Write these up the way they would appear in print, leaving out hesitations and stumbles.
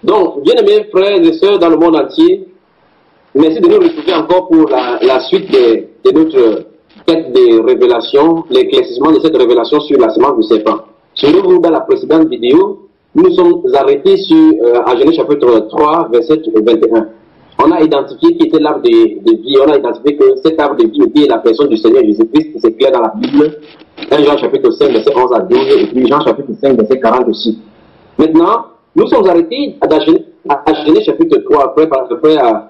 Donc, bien aimés frères et sœurs dans le monde entier, merci de nous retrouver encore pour la suite de notre quête de révélation, l'éclaircissement de cette révélation sur la semence du serpent. Souvenez-vous, dans la précédente vidéo, nous sommes arrêtés sur, à Genèse chapitre 3, verset 21. On a identifié qui était l'arbre de vie, on a identifié que cet arbre de vie était la personne du Seigneur Jésus-Christ, c'est clair dans la Bible. 1 Jean chapitre 5, verset 11 à 12, et puis Jean chapitre 5, verset 40 aussi. Maintenant, nous sommes arrêtés à Genèse chapitre 3, frère,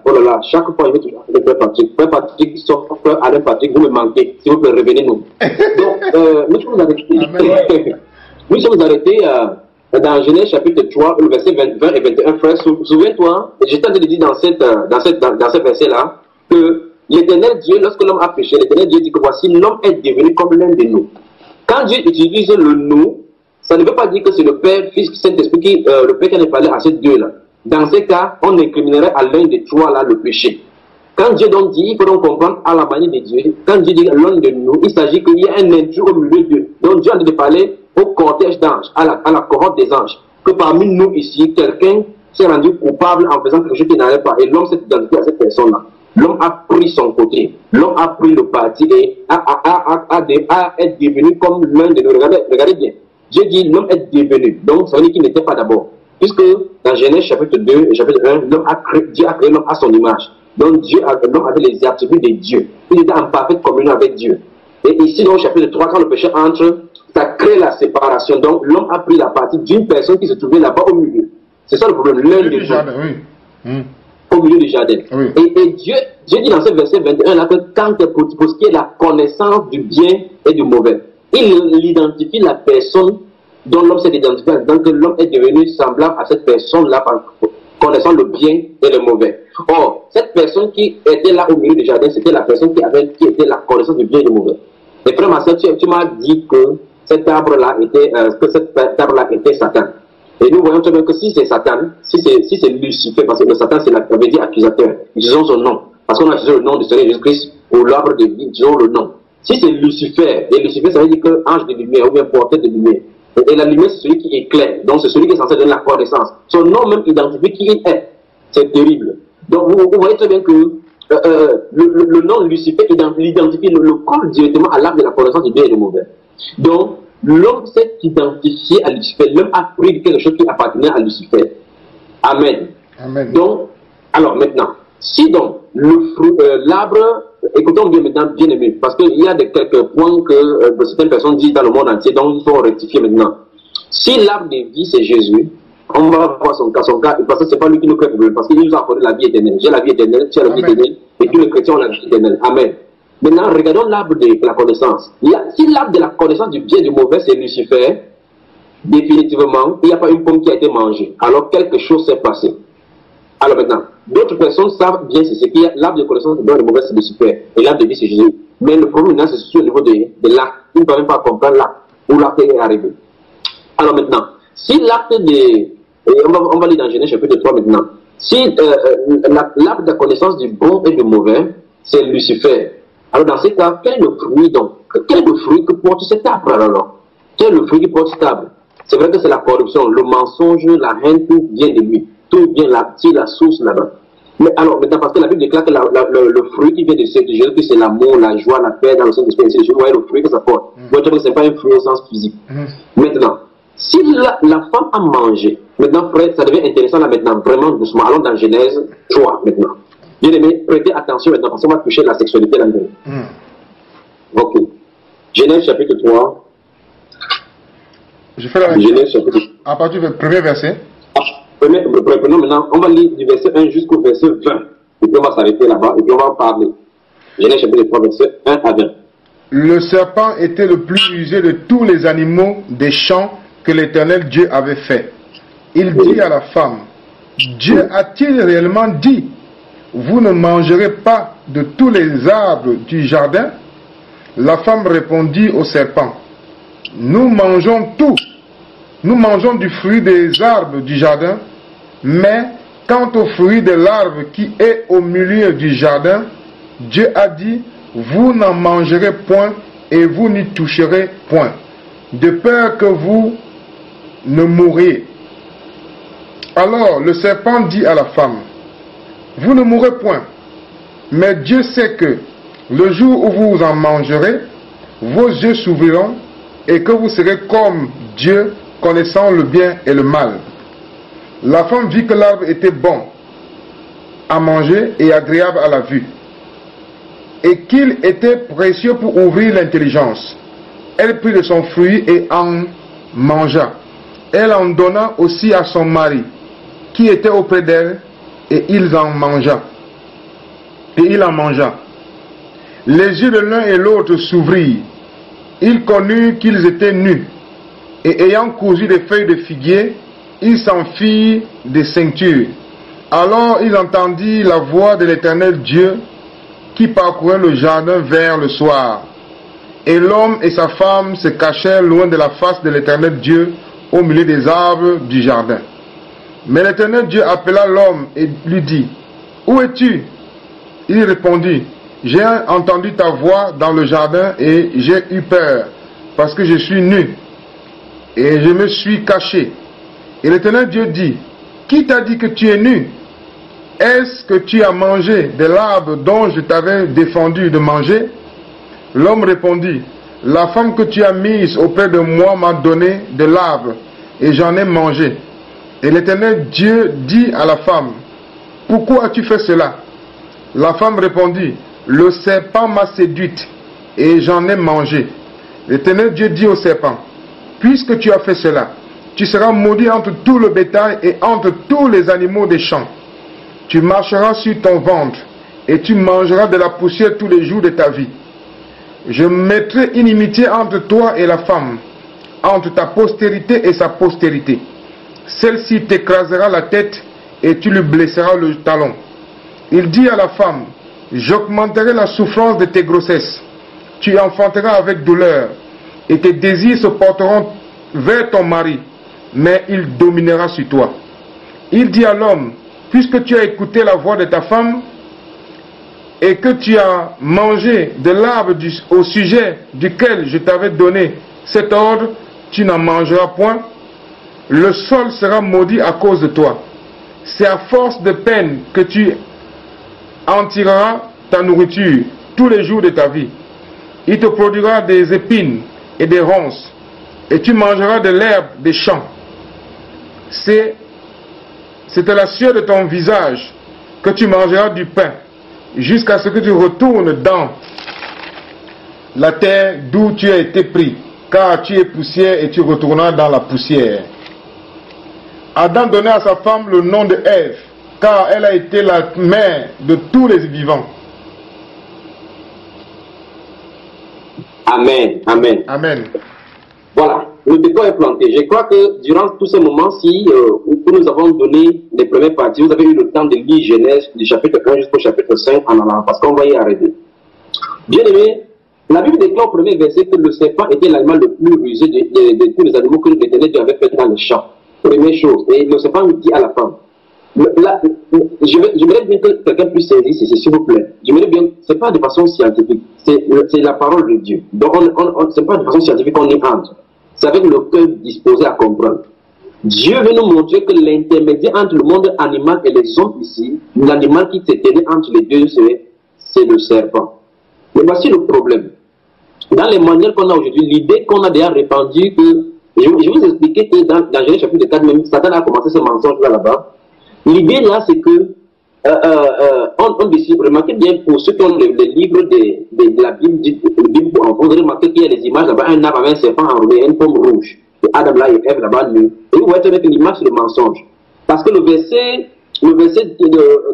oh là là, chaque fois, je vais toujours appeler frère Patrick, sauf frère Alain Patrick, vous me manquez, s'il vous plaît, revenez-nous. Donc, nous sommes arrêtés dans Genèse chapitre 3, le verset 20 et 21, frère, souviens-toi, j'étais en train de dire dans ce verset-là, que l'Éternel Dieu, lorsque l'homme a péché, l'Éternel Dieu dit que voici, l'homme est devenu comme l'un de nous. Quand Dieu utilise le nous, ça ne veut pas dire que c'est le Père, Fils, Saint-Esprit, le Père qui a parlé à ces deux-là. Dans ces cas, on incriminerait à l'un des trois là le péché. Quand Dieu donc dit, il faut donc comprendre à la manière de Dieu, quand Dieu dit l'un de nous, il s'agit qu'il y a un intrus au milieu d'eux. Donc Dieu a dit de parler au cortège d'anges, à la cohorte des anges, que parmi nous ici, quelqu'un s'est rendu coupable en faisant quelque chose qui n'allait pas, et l'homme s'est identifié à cette personne-là. L'homme a pris son côté, l'homme a pris le parti et est devenu comme l'un de nous. Regardez bien. Dieu dit l'homme est devenu, donc ça veut dire qu'il n'était pas d'abord. Puisque dans Genèse chapitre 2 et chapitre 1, Dieu a créé l'homme à son image. Donc l'homme avait les attributs de Dieu. Il était en parfaite communion avec Dieu. Et ici dans le chapitre 3, quand le péché entre, ça crée la séparation. Donc l'homme a pris la partie d'une personne qui se trouvait là-bas au milieu. C'est ça le problème. L'un de nous. Au milieu du jardin. Oui. Et Dieu dit dans ce verset 21 là que quand pour ce qui est la connaissance du bien et du mauvais, il identifie la personne dont l'homme s'est identifié, donc l'homme est devenu semblable à cette personne-là connaissant le bien et le mauvais. Or, cette personne qui était là au milieu du jardin, c'était la personne qui était la connaissance du bien et du mauvais. Et frère Marcel, tu m'as dit que cet arbre-là était Satan. Et nous voyons très bien que si c'est Satan, si c'est Lucifer, parce que le Satan c'est la dit accusateur, disons son nom, parce qu'on a utilisé le nom du Seigneur Jésus-Christ pour l'arbre de vie, disons le nom. Si c'est Lucifer, et Lucifer ça veut dire que ange de lumière ou bien porteur de lumière. Et la lumière c'est celui qui éclaire, donc c'est celui qui est censé donner la connaissance. Son nom même identifie qui il est. C'est terrible. Donc vous voyez très bien que le nom Lucifer l'identifie, le colle directement à l'arbre de la connaissance du bien et du mauvais. Donc l'homme s'est identifié à Lucifer, l'homme a pris quelque chose qui appartenait à Lucifer. Amen. Amen. Donc, alors maintenant, si donc l'arbre, écoutons bien maintenant, bien aimé, parce qu'il y a quelques points que certaines personnes disent dans le monde entier, donc il faut rectifier maintenant. Si l'arbre de vie c'est Jésus, on va voir son cas, parce que c'est pas lui qui nous crée problème, parce qu'il nous a accordé la vie éternelle. J'ai la vie éternelle, tu as la vie éternelle, et tous les chrétiens ont la vie éternelle. Amen. Maintenant, regardons l'arbre de la connaissance. Si l'arbre de la connaissance du bien et du mauvais, c'est Lucifer, définitivement, il n'y a pas une pomme qui a été mangée. Alors, quelque chose s'est passé. Alors maintenant, d'autres personnes savent bien c'est ce qu'il y a. L'arbre de connaissance du bien et du mauvais, c'est Lucifer. Et l'arbre de vie, c'est Jésus. Mais le problème maintenant, c'est sur le niveau de l'acte. Ils ne peuvent même pas comprendre l'acte, où l'acte est arrivé. Alors maintenant, si l'acte de... On va lire dans Genèse chapitre 3 maintenant. Si l'arbre de la connaissance du bon et du mauvais, c'est Lucifer. Alors dans ce cas, quel est le fruit donc? Quel est le fruit que porte cet arbre alors? Quel est le fruit qui porte cet arbre? C'est vrai que c'est la corruption, le mensonge, la haine, tout vient de lui. Tout vient là, c'est la source là-bas. Mais alors maintenant, parce que la Bible déclare que le fruit qui vient de Jésus, c'est l'amour, la joie, la paix dans le Saint-Esprit. Vous voyez le fruit que ça porte. Vous voyez que ce n'est pas un fruit au sens physique. Maintenant, si la femme a mangé, maintenant frère, ça devient intéressant là maintenant, vraiment doucement. Allons dans Genèse 3 maintenant. Bien aimé, prêtez attention maintenant parce qu'on va toucher la sexualité là-dedans. Ok. Genèse chapitre 3. Je fais la Genèse chapitre 3. À partir du premier verset. Prenons maintenant, on va lire du verset 1 jusqu'au verset 20. Et puis on va s'arrêter là-bas et puis on va en parler. Genèse chapitre 3, verset 1 à 20. Le serpent était le plus rusé de tous les animaux des champs que l'Éternel Dieu avait fait. Il dit à la femme, Dieu a-t-il réellement dit, vous ne mangerez pas de tous les arbres du jardin? La femme répondit au serpent, nous mangeons tout. Nous mangeons du fruit des arbres du jardin, mais quant au fruit de l'arbre qui est au milieu du jardin, Dieu a dit, vous n'en mangerez point et vous n'y toucherez point, de peur que vous ne mouriez. Alors le serpent dit à la femme, vous ne mourrez point, mais Dieu sait que le jour où vous en mangerez, vos yeux s'ouvriront et que vous serez comme Dieu, connaissant le bien et le mal. La femme vit que l'arbre était bon à manger et agréable à la vue, et qu'il était précieux pour ouvrir l'intelligence. Elle prit de son fruit et en mangea. Elle en donna aussi à son mari, qui était auprès d'elle, et il en mangea. Les yeux de l'un et l'autre s'ouvrirent. Ils connurent qu'ils étaient nus, et ayant cousu des feuilles de figuier, ils s'en firent des ceintures. Alors ils entendirent la voix de l'Éternel Dieu qui parcourait le jardin vers le soir. Et l'homme et sa femme se cachèrent loin de la face de l'Éternel Dieu au milieu des arbres du jardin. Mais l'Éternel Dieu appela l'homme et lui dit, « Où es-tu » Il répondit, « J'ai entendu ta voix dans le jardin et j'ai eu peur parce que je suis nu et je me suis caché. » Et l'Éternel Dieu dit, « Qui t'a dit que tu es nu? Est-ce que tu as mangé de l'arbre dont je t'avais défendu de manger ?» L'homme répondit, « La femme que tu as mise auprès de moi m'a donné de l'arbre, et j'en ai mangé. » Et l'Éternel Dieu dit à la femme, « Pourquoi as-tu fait cela ?» La femme répondit, « Le serpent m'a séduite, et j'en ai mangé. » L'Éternel Dieu dit au serpent, « Puisque tu as fait cela, tu seras maudit entre tout le bétail et entre tous les animaux des champs. Tu marcheras sur ton ventre, et tu mangeras de la poussière tous les jours de ta vie. Je mettrai inimitié entre toi et la femme, entre ta postérité et sa postérité. Celle-ci t'écrasera la tête et tu lui blesseras le talon. » Il dit à la femme, « J'augmenterai la souffrance de tes grossesses. Tu enfanteras avec douleur, et tes désirs se porteront vers ton mari, mais il dominera sur toi. » Il dit à l'homme, « Puisque tu as écouté la voix de ta femme, et que tu as mangé de l'arbre au sujet duquel je t'avais donné cet ordre, tu n'en mangeras point. Le sol sera maudit à cause de toi. C'est à force de peine que tu en tireras ta nourriture tous les jours de ta vie. Il te produira des épines et des ronces, et tu mangeras de l'herbe des champs. C'est de la sueur de ton visage que tu mangeras du pain, jusqu'à ce que tu retournes dans la terre d'où tu as été pris, car tu es poussière et tu retourneras dans la poussière. Adam donna à sa femme le nom de Ève, car elle a été la mère de tous les vivants. Amen, amen. Amen. Voilà, le décor est planté. Je crois que durant tous ces moments-ci, où nous avons donné les premières parties, vous avez eu le temps de lire Genèse du chapitre 1 jusqu'au chapitre 5 en allant, parce qu'on va y arrêter. Bien aimé, la Bible déclare au premier verset que le serpent était l'animal le plus rusé de tous les animaux que l'Éternel Dieu avait fait dans les champs. Première chose. Et le serpent dit à la femme, j'aimerais bien que quelqu'un puisse saisir ceci, s'il vous plaît. J'aimerais bien, c'est pas de façon scientifique, c'est la parole de Dieu. Donc, c'est pas de façon scientifique qu'on y entre. C'est avec le cœur disposé à comprendre. Dieu veut nous montrer que l'intermédiaire entre le monde animal et les hommes ici, l'animal qui s'est tenu entre les deux, c'est le serpent. Mais voici le problème. Dans les manuels qu'on a aujourd'hui, l'idée qu'on a déjà répandue que, je vais vous expliquer que dans Genèse chapitre 4, même Satan a commencé ce mensonge là-bas. L'idée là, c'est que, on décide, remarquez bien pour ceux qui ont les livres de la Bible, vous allez remarquer qu'il y a des images là-bas, un arbre avec un serpent enroulé, une pomme rouge. Et Adam là et Ève là-bas, nu. Et vous voyez avec l'image sur le mensonge. Parce que le verset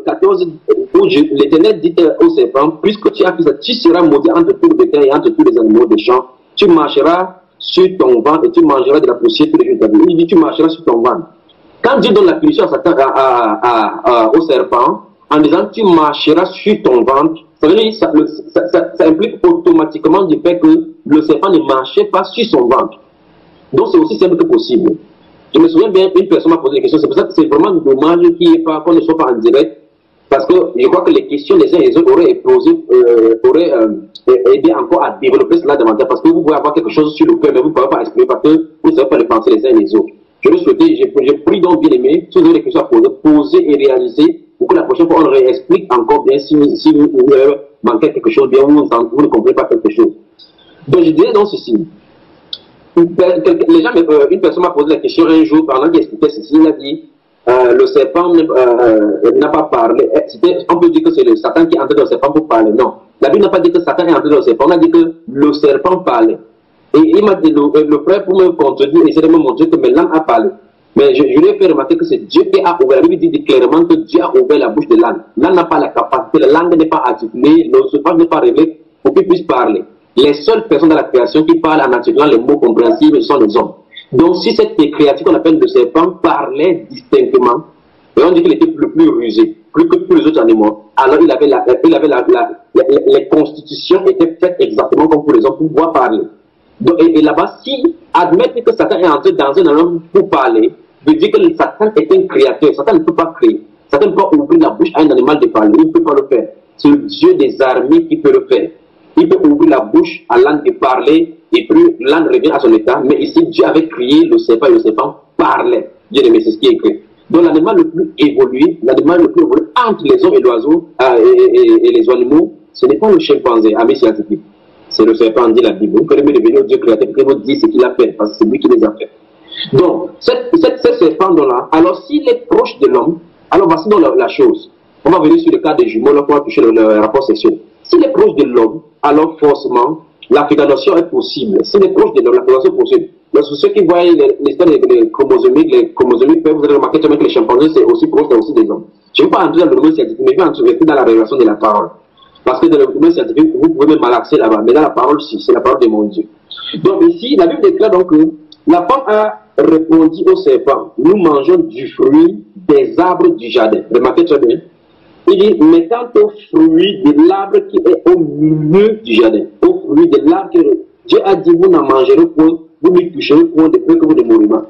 14, où l'Éternel dit au serpent, puisque tu as fait ça, tu seras maudit entre tous les bétails et entre tous les animaux des champs. Tu marcheras sur ton ventre et tu mangeras de la poussière tous les jours de ta vie. Il dit, tu marcheras sur ton ventre. Quand Dieu donne la punition au serpent, en disant tu marcheras sur ton ventre, ça veut dire ça implique automatiquement du fait que le serpent ne marchait pas sur son ventre. Donc c'est aussi simple que possible. Je me souviens bien, une personne m'a posé des questions, c'est pour ça que c'est vraiment dommage qu'on ne soit pas en direct, parce que je crois que les questions des uns et des autres auraient aidé encore à développer cela davantage, parce que vous pouvez avoir quelque chose sur le cœur, mais vous ne pouvez pas exprimer parce que vous ne savez pas le penser les uns et les autres. Je le souhaitais, j'ai pris donc bien aimé, si vous avez des questions à poser, poser et réaliser, pour que la prochaine fois on réexplique encore bien si vous manquez quelque chose, bien vous ne comprenez pas quelque chose. Donc je dirais donc ceci. Les gens, une personne m'a posé la question un jour pendant qu'il expliquait ceci, il a dit le serpent n'a pas parlé. On peut dire que c'est le Satan qui est entré dans le serpent pour parler. Non. La Bible n'a pas dit que Satan est entré dans le serpent, on a dit que le serpent parlait. Et il m'a dit, le frère, pour me contredire, essaie de me montrer que l'âne a parlé. Mais je lui ai fait remarquer que c'est Dieu qui a ouvert. La Bible dit clairement que Dieu a ouvert la bouche de l'âne. L'âne n'a pas la capacité, la langue n'est pas articulée, le serpent n'est pas réglé pour qu'il puisse parler. Les seules personnes dans la création qui parlent en articulant les mots compréhensibles sont les hommes. Donc si cette créature qu'on appelle le serpent parlait distinctement, et on dit qu'il était le plus rusé, plus que tous les autres animaux, alors il avait les constitutions étaient faites exactement comme pour les hommes pour pouvoir parler. Donc, et là-bas, si admettre que Satan est entré dans un homme pour parler, veut dire que Satan est un créateur. Satan ne peut pas créer. Satan ne peut pas ouvrir la bouche à un animal de parler. Il ne peut pas le faire. C'est le Dieu des armées qui peut le faire. Il peut ouvrir la bouche à l'âne de parler, et puis l'âne revient à son état. Mais ici, Dieu avait créé le serpent, et le serpent parlait. Bien aimé, c'est ce qui est écrit. Donc l'animal le plus évolué, entre les hommes et l'oiseau et les animaux, ce n'est pas le chimpanzé, ami scientifique. C'est le serpent, dit la Bible. Vous pouvez devenir au Dieu créateur, vous pouvez vous dire ce qu'il a fait, parce que c'est lui qui les a fait. Donc, ce serpent-là, alors s'il est proche de l'homme, alors voici donc la chose. On va venir sur le cas des jumeaux, là, pour toucher le rapport sexuel. S'il est proche de l'homme, alors forcément, la fécondation est possible. S'il est proche de l'homme, la fécondation est possible. Donc, ceux qui voient l'histoire des chromosomiques, vous allez remarquer que les chimpanzés, c'est aussi proche aussi des hommes. Je ne vais pas entrer dans le domaine scientifique, mais je vais entrer dans la révélation de la parole. Parce que dans le domaine scientifique, vous pouvez même malaxer là-bas. Mais dans la parole, si, c'est la parole de mon Dieu. Donc ici, la Bible déclare donc que la femme a répondu au serpent, nous mangeons du fruit des arbres du jardin. Remarquez très bien. Il dit, mais quant au fruit de l'arbre qui est au milieu du jardin, au fruit de l'arbre que Dieu a dit, vous n'en mangerez point, vous n'y toucherez point de peu que vous ne mourrez pas.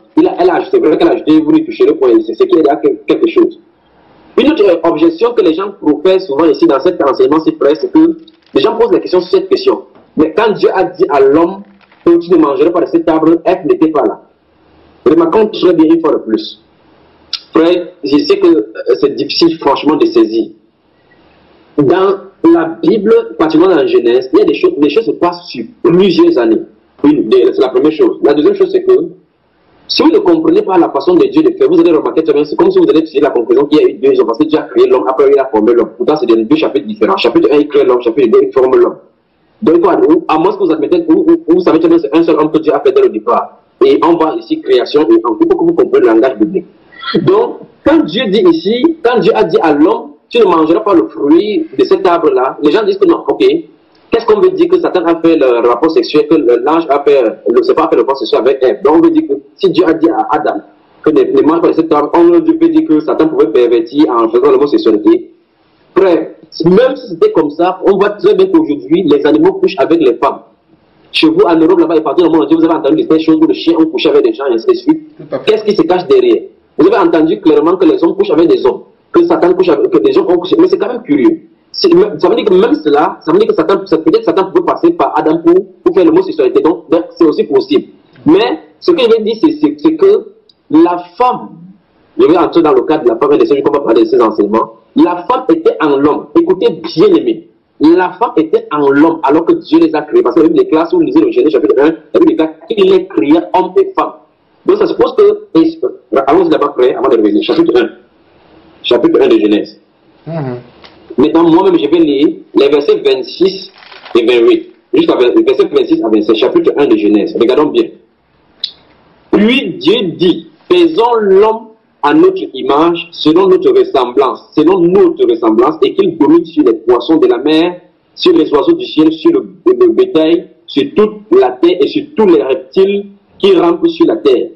C'est vrai qu'elle a ajouté, vous n'y toucherez point, c'est ce qui est là quelque chose. Une autre objection que les gens professent souvent ici dans cet enseignement si près, c'est que les gens posent la question sur cette question. Mais quand Dieu a dit à l'homme que tu ne mangerais pas de cet arbre, elle n'était pas là. Remarquons très bien une fois de plus. Frère, je sais que c'est difficile franchement de saisir. Dans la Bible, particulièrement dans la Genèse, il y a des choses se passent sur plusieurs années. C'est la première chose. La deuxième chose, c'est que si vous ne comprenez pas la façon de Dieu de faire, vous allez remarquer très bien, c'est comme si vous allez tirer la conclusion qu'il y a eu deux hommes, parce que Dieu a créé l'homme, après il a formé l'homme. Pourtant, c'est deux chapitres différents. Chapitre 1, il crée l'homme, chapitre 2, il forme l'homme. Donc, à moins que vous admettez, vous savez très bien, c'est un seul homme que Dieu a fait dès le départ. Et on voit ici création, et il faut que vous compreniez le langage biblique. Donc, quand Dieu dit ici, quand Dieu a dit à l'homme, tu ne mangeras pas le fruit de cet arbre-là, les gens disent que non, ok. Qu'est-ce qu'on veut dire que Satan a fait le rapport sexuel, que l'ange a fait, le serpent a fait le rapport sexuel avec Ève. Donc on veut dire que si Dieu a dit à Adam que ne mange pas de cet arbre, on veut dire que Satan pouvait pervertir en faisant l'homosexualité. Frère, même si c'était comme ça, on voit très bien qu'aujourd'hui, les animaux couchent avec les femmes. Chez vous, en Europe, là-bas, et partout dans le monde entier, vous avez entendu des choses où les chiens ont couché avec des gens et ainsi de suite. Qu'est-ce qui se cache derrière? Vous avez entendu clairement que les hommes couchent avec des hommes, que Satan couche avec, que des hommes ont couché. Mais c'est quand même curieux. Ça veut dire que même cela, ça veut dire que peut-être Satan peut passer par Adam pour faire l'homosexualité. Donc, c'est aussi possible. Mais, ce que je veux dire, c'est que la femme, je vais entrer dans le cadre de la femme, et je ne vais pas parler de ses enseignements. La femme était en l'homme. Écoutez bien aimé. La femme était en l'homme alors que Dieu les a créés. Parce que la Bible déclare, si vous lisez le Genèse chapitre 1, la Bible déclare qu'il les créé hommes et femmes. Donc, ça suppose que, allons-y d'abord près, avant de revenir. Chapitre 1. Chapitre 1 de Genèse. Maintenant, moi-même, je vais lire les versets 26 et 28. Juste les versets 26 à 27, chapitre 1 de Genèse. Regardons bien. Puis Dieu dit, faisons l'homme à notre image, selon notre ressemblance, et qu'il domine sur les poissons de la mer, sur les oiseaux du ciel, sur le bétail, sur toute la terre et sur tous les reptiles qui rampent sur la terre.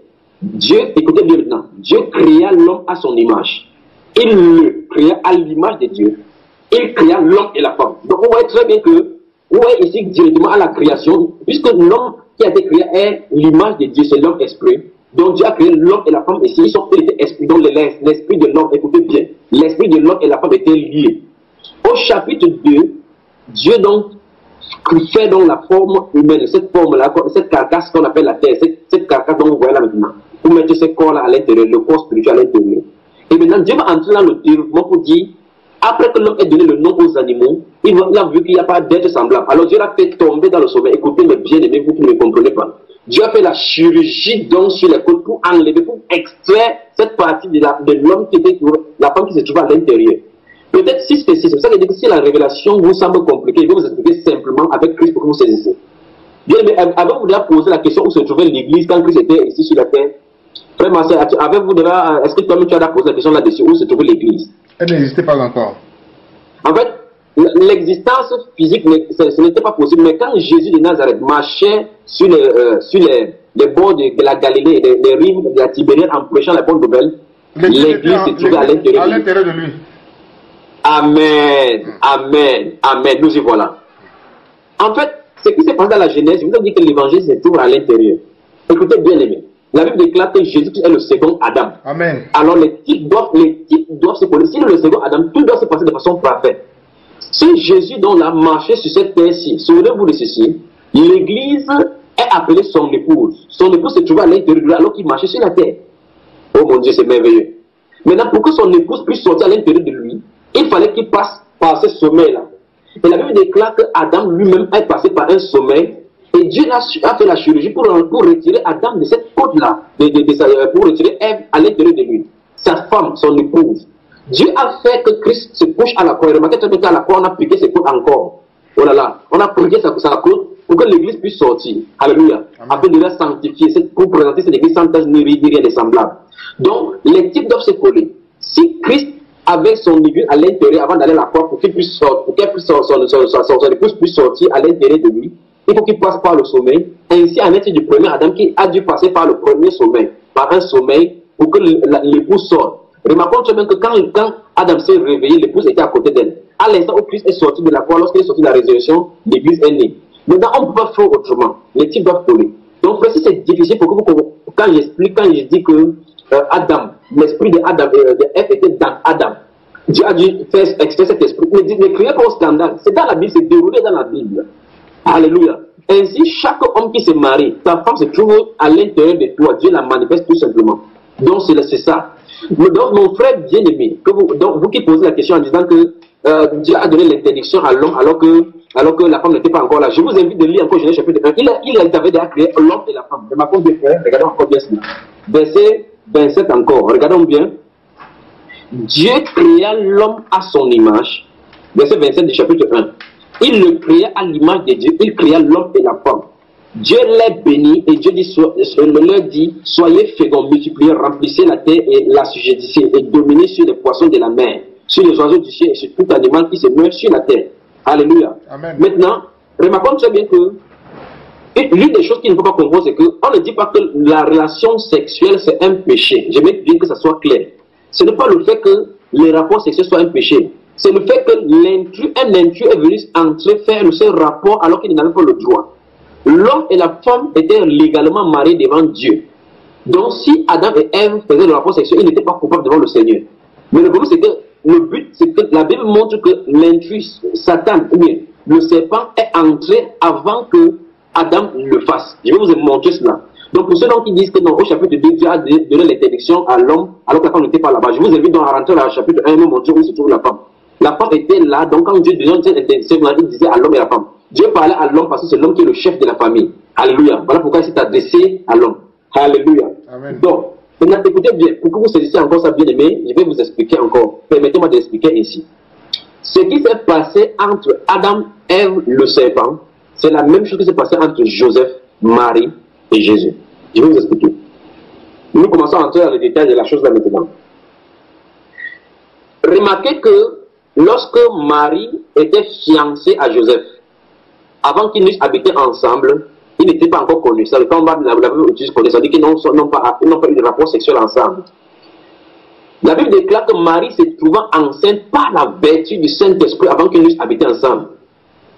Dieu, écoutez bien maintenant, Dieu créa l'homme à son image. Il le créa à l'image de Dieu. Il créa l'homme et la femme. Donc on voit très bien que, on voit ici directement à la création, puisque l'homme qui a été créé est l'image de Dieu, c'est l'homme esprit. Donc Dieu a créé l'homme et la femme ici, ils sont esprits. Donc l'esprit de l'homme, écoutez bien, l'esprit de l'homme et la femme étaient liés. Au chapitre 2, Dieu donc fait donc la forme humaine, cette forme-là, cette carcasse qu'on appelle la terre, cette carcasse dont vous voyez là maintenant. pour mettre ce corps-là à l'intérieur, le corps spirituel à l'intérieur. Et maintenant, Dieu va entrer dans le développement pour dire, après que l'homme ait donné le nom aux animaux, il a vu qu'il n'y a pas d'être semblable. Alors Dieu l'a fait tomber dans le sommeil. Écoutez, mes bien-aimés, vous qui ne me comprenez pas. Dieu a fait la chirurgie donc sur les côtes pour enlever, pour extraire cette partie de l'homme qui était, la femme qui se trouvait à l'intérieur. Peut-être 6 et 6, c'est pour ça que je dis que si la révélation vous semble compliquée, je vais vous expliquer simplement avec Christ pour que vous saisissez. Bien, mais avez-vous déjà posé la question où se trouvait l'église quand Christ était ici sur la terre? Frère Marcel, avez-vous déjà, est-ce que toi-même tu as posé la question là-dessus où se trouvait l'église? Elle n'existait pas encore. En fait, l'existence physique, ce n'était pas possible, mais quand Jésus de Nazareth marchait sur les bords de la Galilée, les rives de la Tibériade en prêchant la bonne nouvelle, l'église se trouvait à l'intérieur de lui. Amen, amen, amen, nous y voilà. En fait, ce qui s'est passé dans la Genèse, je vous ai dit que l'évangile se trouve à l'intérieur. Écoutez bien aimé, la Bible déclare que Jésus est le second Adam. Amen. Alors les types doivent se connaître. S'il est le second Adam, tout doit se passer de façon parfaite. Si Jésus donc a marché sur cette terre-ci, souvenez-vous de ceci, l'église est appelée son épouse. Son épouse se trouvait à l'intérieur de lui alors qu'il marchait sur la terre. Oh mon Dieu, c'est merveilleux. Maintenant, pour que son épouse puisse sortir à l'intérieur de lui, il fallait qu'il passe par ce sommet-là. Et la Bible déclare que Adam lui-même est passé par un sommet. Et Dieu a fait la chirurgie pour retirer Adam de cette côte-là, pour retirer Ève à l'intérieur de lui. Sa femme, son épouse. Dieu a fait que Christ se couche à la croix. Remarquez très bien qu'à la croix, on a piqué ses côtes encore. Oh là là, on a piqué sa côte pour que l'église puisse sortir. Alléluia. Afin de la sanctifier, pour présenter cette église sans tache ni rien de semblable. Donc, les types doivent se coller. Si Christ avec son église à l'intérieur avant d'aller à la croix pour qu'il puisse sortir, pour qu'elle puisse son épouse puisse sortir à l'intérieur de lui, il faut qu'il passe par le sommeil. Ainsi, en est du premier Adam qui a dû passer par le premier sommeil, par un sommeil pour que l'épouse sorte. Remarquons très bien que quand Adam s'est réveillé, l'épouse était à côté d'elle. À l'instant où Christ est sorti de la croix, lorsqu'il est sorti de la résurrection, l'église est née. Maintenant, on ne peut pas faire autrement. Les types doivent coller. Donc, si c'est difficile pour que vous, quand je dis que Adam, l'esprit de Adam, de Ève était dans Adam, Dieu a dû faire extraire cet esprit. Ne criez pas au scandale. C'est dans la Bible, c'est déroulé dans la Bible. Alléluia. Ainsi, chaque homme qui se marie, ta femme se trouve à l'intérieur de toi. Dieu la manifeste tout simplement. Donc, c'est ça. Donc, mon frère bien-aimé, vous qui posez la question en disant que Dieu a donné l'interdiction à l'homme alors que la femme n'était pas encore là. Je vous invite de lire encore Genèse chapitre 1. Il avait déjà créé l'homme et la femme. Je m'appelle bien frère, regardons encore bien cela. Verset 27 encore, regardons bien. Dieu créa l'homme à son image. Verset 27 du chapitre 1. Il le créa à l'image de Dieu. Il créa l'homme et la femme. Dieu les bénit et Dieu leur dit, soyez féconds, multipliez, remplissez la terre et l'assujettissez et dominez sur les poissons de la mer, sur les oiseaux du ciel et sur tout animal qui se meurt sur la terre. Alléluia. Amen. Maintenant, remarquons très bien que l'une des choses qu'il ne faut pas comprendre, c'est qu'on ne dit pas que la relation sexuelle c'est un péché. J'aimerais bien que ça soit clair. Ce n'est pas le fait que les rapports sexuels soient un péché. C'est le fait que un intrus est venu entrer faire ce rapport alors qu'il n'avait pas le droit. L'homme et la femme étaient légalement mariés devant Dieu. Donc si Adam et Ève faisaient le rapport sexuel, ils n'étaient pas coupables devant le Seigneur. Mais le problème c'est que le but, c'est que la Bible montre que l'intrus, Satan, ou bien le serpent est entré avant que Adam le fasse. Je vais vous montrer cela. Donc pour ceux qui disent que dans au chapitre 2, Dieu a donné l'interdiction à l'homme alors que la femme n'était pas là-bas. Je vous invite donc à rentrer dans le chapitre 1 et me montrer où se trouve la femme. La femme était là, donc quand Dieu donnait cette interdiction, il disait à l'homme et à la femme. Dieu parlait à l'homme parce que c'est l'homme qui est le chef de la famille. Alléluia. Voilà pourquoi il s'est adressé à l'homme. Alléluia. Amen. Donc, maintenant, écoutez bien, pour que vous saisissiez encore ça bien aimé, je vais vous expliquer encore. Permettez-moi d'expliquer ici. Ce qui s'est passé entre Adam, Ève, le serpent, c'est la même chose qui s'est passé entre Joseph, Marie et Jésus. Je vais vous expliquer. Nous commençons à entrer dans les détails de la chose là maintenant. Remarquez que lorsque Marie était fiancée à Joseph, avant qu'ils n'eussent habité ensemble, ils n'étaient pas encore connus. Ça, le combat de la Bible connaît, ça dit qu'ils n'ont pas eu de rapport sexuel ensemble. La Bible déclare que Marie se trouvant enceinte par la vertu du Saint-Esprit avant qu'ils n'eussent habité ensemble.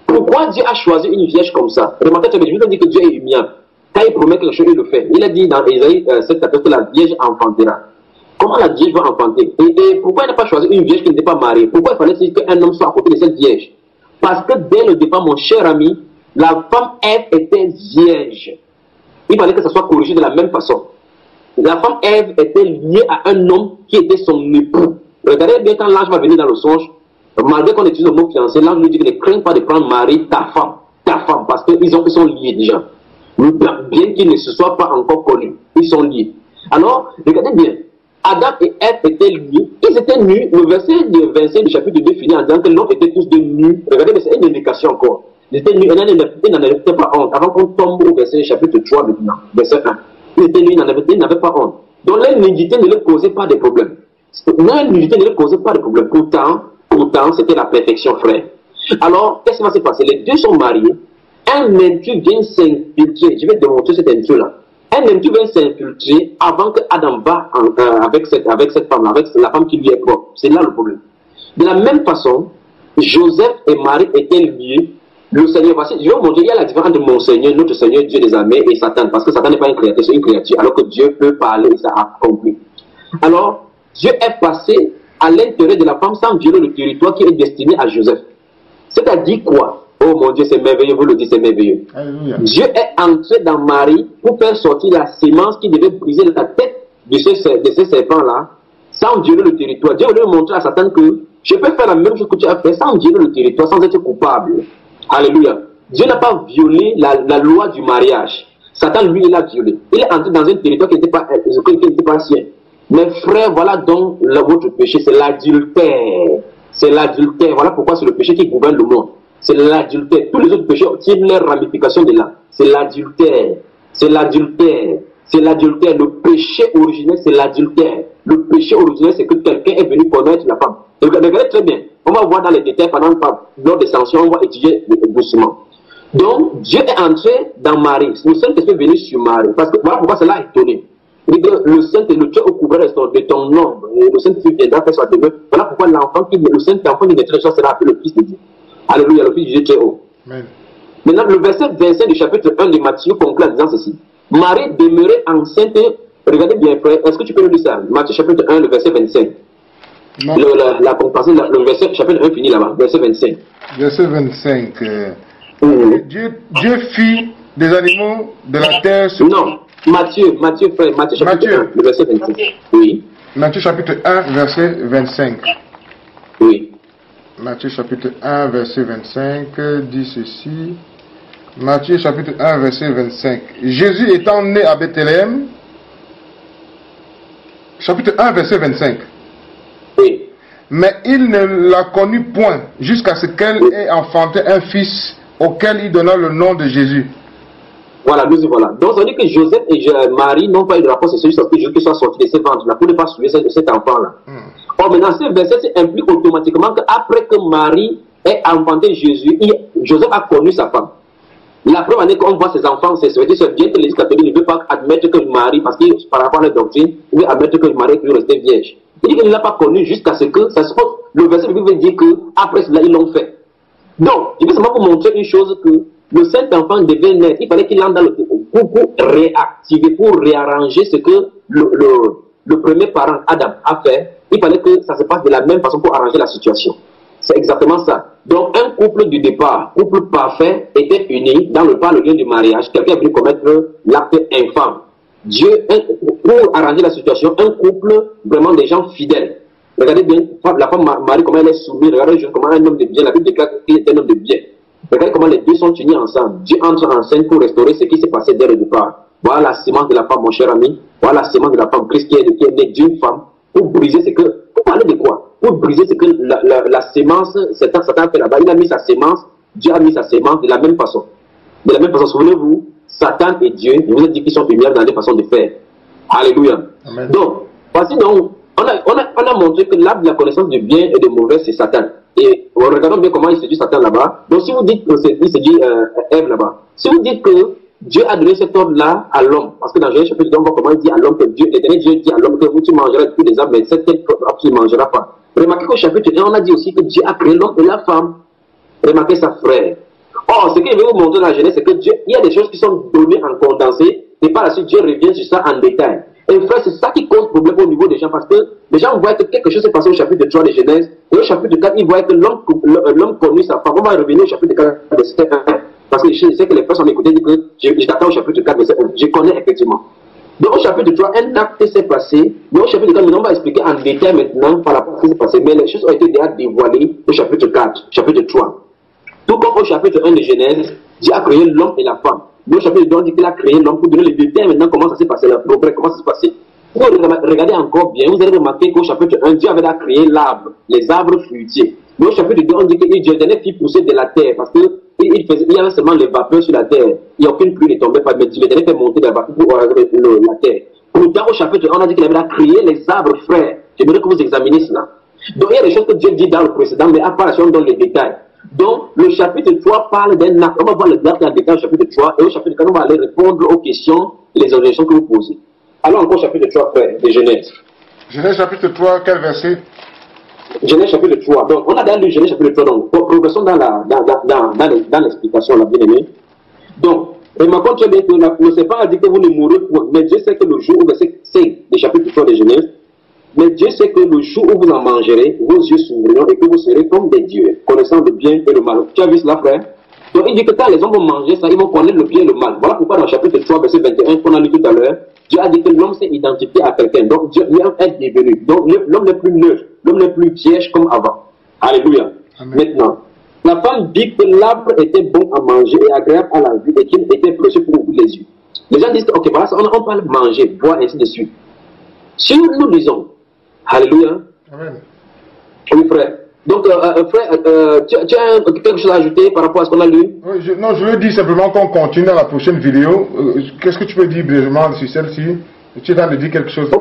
Pourquoi Dieu a choisi une vierge comme ça? Remarquez, je vous ai dit que Dieu est humiliant. Quand il promet quelque chose, il le fait. Il a dit dans Ésaïe 7:14 que la vierge enfantera. Comment la vierge va enfanter? Et pourquoi il n'a pas choisi une vierge qui n'était pas mariée? Pourquoi il fallait qu'un homme soit à côté de cette vierge? Parce que dès le départ, mon cher ami, la femme Ève était vierge. Il fallait que ça soit corrigé de la même façon. la femme Ève était liée à un homme qui était son époux. Regardez bien quand l'ange va venir dans le songe, malgré qu'on utilise le mot fiancé, l'ange lui dit que ne crains pas de prendre Marie, ta femme, parce qu'ils sont liés déjà. Bien qu'ils ne se soient pas encore connus, ils sont liés. Alors, regardez bien, Adam et Ève étaient liés, ils étaient nus. Le verset 25 du chapitre 2 finit en disant que l'homme était tous de nus. Regardez, c'est une indication encore. Ils étaient nus, ils n'en avaient pas honte. Avant qu'on tombe au verset chapitre 3 maintenant, verset 1. Ils étaient nus, ils n'avaient pas honte. Donc leur nudité ne leur causait pas de problème. Leur nudité ne leur causait pas de problème. Pourtant, c'était la perfection, frère. Alors, qu'est-ce qui va se passer? Les deux sont mariés. Un intrus vient s'infiltrer. Je vais démontrer cet intrus-là. Un intrus vient s'infiltrer avant que Adam va avec cette femme-là, avec la femme qui lui est propre. C'est là le problème. De la même façon, Joseph et Marie étaient liés. Le Seigneur, voici, je vais vous montrer, il y a la différence entre mon Seigneur, notre Seigneur, Dieu des armées, et Satan, parce que Satan n'est pas une créature, c'est une créature, alors que Dieu peut parler et ça a accompli. Alors, Dieu est passé à l'intérieur de la femme sans violer le territoire qui est destiné à Joseph. C'est-à-dire quoi? Oh mon Dieu, c'est merveilleux, vous le dites, c'est merveilleux. Alléluia. Dieu est entré dans Marie pour faire sortir la sémence qui devait briser la tête de ce serpent-là, sans violer le territoire. Dieu voulait montrer à Satan que je peux faire la même chose que tu as fait sans violer le territoire, sans être coupable. Alléluia. Dieu n'a pas violé la loi du mariage. Satan, lui, il a violé. Il est entré dans un territoire qui n'était pas sien. Mes frères, voilà donc votre péché, c'est l'adultère. C'est l'adultère. Voilà pourquoi c'est le péché qui gouverne le monde. C'est l'adultère. Tous les autres péchés tirent leurs ramifications de là. C'est l'adultère. C'est l'adultère. C'est l'adultère. Le péché originel, c'est l'adultère. Le péché originel, c'est que quelqu'un est venu connaître la femme. Regardez très bien. On va voir dans les détails lors des sanctions, on va étudier doucement. Donc, Dieu est entré dans Marie. Le Saint-Esprit est venu sur Marie. Parce que voilà pourquoi cela a étonné. Le Saint-Esprit, tu es au couvert de ton ombre. Et le Saint-Esprit viendra faire sa demeure. Voilà pourquoi le Saint-Enfant qui naîtra sera appelé le Fils de Dieu. Alléluia, le Fils de Dieu très haut. Amen. Maintenant, le verset 25 du chapitre 1 de Matthieu conclut en disant ceci. Marie demeurait enceinte. Regardez bien, frère. Est-ce que tu peux nous dire ça? Matthieu chapitre 1, le verset 25. La comparaison, le verset chapitre 1 finit là-bas, verset 25. Verset 25. Dieu fit des animaux de la terre. Non, Matthieu, frère, Matthieu chapitre 1, le verset 25. Oui. Matthieu chapitre 1, verset 25. Oui. Matthieu chapitre 1, verset 25 dit ceci. Matthieu chapitre 1, verset 25. Jésus étant né à Bethléem, chapitre 1, verset 25. Oui. Mais il ne la connut point jusqu'à ce qu'elle ait enfanté un fils auquel il donna le nom de Jésus. Voilà, nous y voilà. Donc, ça veut dire que Joseph et Marie n'ont pas eu de rapport sexuel jusqu'à ce que Jésus soit sorti de ses ventres-là pour ne pas suivre cet enfant-là. Or, maintenant, ce verset implique automatiquement qu'après que Marie ait enfanté Jésus, Joseph a connu sa femme. La preuve en est qu'on voit ses enfants, c'est bien que l'Église catholique ne veut pas admettre que Marie, parce que par rapport à la doctrine, il veut admettre que Marie est toujours restée vierge. Il dit qu'il ne l'a pas connue jusqu'à ce que, ça se passe, le verset veut dire qu'après cela, ils l'ont fait. Donc, je vais seulement vous montrer une chose que le Saint-Enfant devait naître. Il fallait qu'il entre dans le pour réactiver, pour réarranger ce que le premier parent, Adam, a fait. Il fallait que ça se passe de la même façon pour arranger la situation. C'est exactement ça. Donc, un couple du départ, couple parfait, était uni par le lien du mariage. Quelqu'un est venu commettre l'acte infâme. Dieu, pour arranger la situation, un couple, vraiment des gens fidèles. Regardez bien, la femme Marie, comment elle est soumise. Regardez comment un homme de bien, la Bible déclare qu'il est un homme de bien. Regardez comment les deux sont unis ensemble. Dieu entre en scène pour restaurer ce qui s'est passé dès le départ. Voilà la sémence de la femme, mon cher ami. Voilà la sémence de la femme Christ qui est née d'une femme. Pour briser ce que... Pour parler de quoi? Pour briser ce que la sémence, Satan a fait là-bas. Il a mis sa sémence, Dieu a mis sa sémence de la même façon. De la même façon, souvenez-vous, Satan et Dieu, je vous ai dit qu'ils sont unis dans des façons de faire. Alléluia. Amen. Donc, voici donc, on a montré que l'arbre de la connaissance du bien et du mauvais, c'est Satan. Et regardons bien comment il se dit Satan là-bas. Donc, si vous dites que il se dit Ève là-bas, si vous dites que Dieu a donné cet ordre-là à l'homme, parce que dans Genèse chapitre 2, on voit comment il dit à l'homme que l'éternel Dieu dit à l'homme que vous tu mangeras de tous les arbres, mais cette arbre tu ne mangeras pas. Remarquez qu'au chapitre 1, on a dit aussi que Dieu a créé l'homme et la femme. Remarquez ça, frère. Or, ce que je vais vous montrer dans la Genèse, c'est que Dieu, il y a des choses qui sont données en condensé, et par la suite, Dieu revient sur ça en détail. Et frère, c'est ça qui cause problème au niveau des gens, parce que les gens voient que quelque chose s'est passé au chapitre 3 de Genèse, et au chapitre 4, ils voient que l'homme connut sa femme. On va revenir au chapitre 4, verset 1. Parce que je sais que les personnes m'écoutaient disent que je t'attends au chapitre 4, verset 1. Je connais effectivement. Donc au chapitre 3, un acte s'est passé. Donc au chapitre 4, on va expliquer en détail maintenant par rapport à ce qui s'est passé. Mais les choses ont été déjà dévoilées au chapitre 4, chapitre 3. Tout comme au chapitre 1 de Genèse, Dieu a créé l'homme et la femme. Donc au chapitre 2, on dit qu'il a créé l'homme pour donner les détails maintenant comment ça s'est passé, le progrès, comment ça s'est passé. Si vous regardez encore bien, vous allez remarquer qu'au chapitre 1, Dieu avait créé l'arbre, les arbres fruitiers. Mais au chapitre 2, on dit que Dieu fit pousser de la terre parce que il y avait seulement les vapeurs sur la terre. Il n'y a aucune pluie ne tombait pas, mais Dieu fait monter la vapeur pour la terre. Pourtant, au chapitre 1, on a dit qu'il avait créé les arbres frais. J'aimerais que vous examinez cela. Donc, il y a des choses que Dieu dit dans le précédent, mais à part ça, on donne les détails. Donc, le chapitre 3 parle d'un acte. On va voir le acte en détail au chapitre 3, et au chapitre 4, on va aller répondre aux questions et les objections que vous posez. Alors, encore chapitre 3, frère, de Genèse. Genèse chapitre 3, quel verset? Genèse chapitre 3. Donc, on a déjà lu Genèse chapitre 3. Donc, progressons dans l'explication, la bien-aimée. Donc, remarquons très bien que le serpent a dit que vous ne mourrez point. Mais Dieu sait que le jour où, verset 5 du chapitre 3 de Genèse, mais Dieu sait que le jour où vous en mangerez, vos yeux s'ouvriront et que vous serez comme des dieux, connaissant le bien et le mal. Tu as vu cela, frère? Donc, il dit que quand les hommes vont manger ça, ils vont connaître le bien et le mal. Voilà pourquoi dans le chapitre 3, verset 21, qu'on a lu tout à l'heure, Dieu a dit que l'homme s'est identifié à quelqu'un. Donc, Dieu est devenu. Donc, l'homme n'est plus neutre. L'homme n'est plus piège comme avant. Alléluia. Amen. Maintenant, la femme dit que l'arbre était bon à manger et agréable à la vue et qu'il était précieux pour ouvrir les yeux. Les gens disent que, ok, voilà, on parle manger, boire, ainsi de suite. Si nous disons, alléluia. Amen. Oui, frère. Donc, frère, tu as quelque chose à ajouter par rapport à ce qu'on a lu? Oui, non, je veux dire simplement qu'on continue dans la prochaine vidéo. Qu'est-ce que tu peux dire brièvement sur celle-ci? Tu es en train de dire quelque chose là?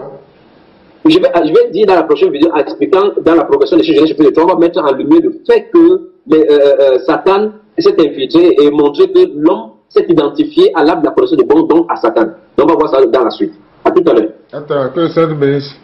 Je vais dire dans la prochaine vidéo, en expliquant dans la progression des choses, on va mettre en lumière le fait que Satan s'est infiltré et montrer que l'homme s'est identifié à l'arbre de la connaissance de bon, donc à Satan. Donc on va voir ça dans la suite. À tout à l'heure. Attends, que le Seigneur te bénisse.